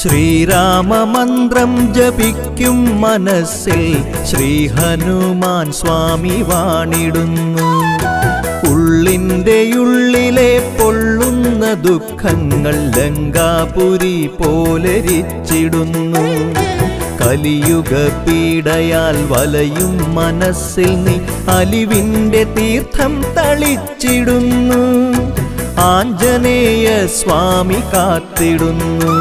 ശ്രീരാമമന്ത്രം ജപിക്കും മനസ്സിൽ ശ്രീ ഹനുമാൻ സ്വാമി വാണിടുന്നു. ഉള്ളിൻ്റെ ഉള്ളിലെ പൊള്ളുന്ന ദുഃഖങ്ങൾ ലങ്കാപുരി പോലെരിച്ചിടുന്നു. കലിയുഗ പീഡയാൽ വലയും മനസ്സിൽ നീ അലിവിൻ്റെ തീർത്ഥം തളിച്ചിടുന്നു. ആഞ്ജനേയ സ്വാമി കാത്തിടുന്നു.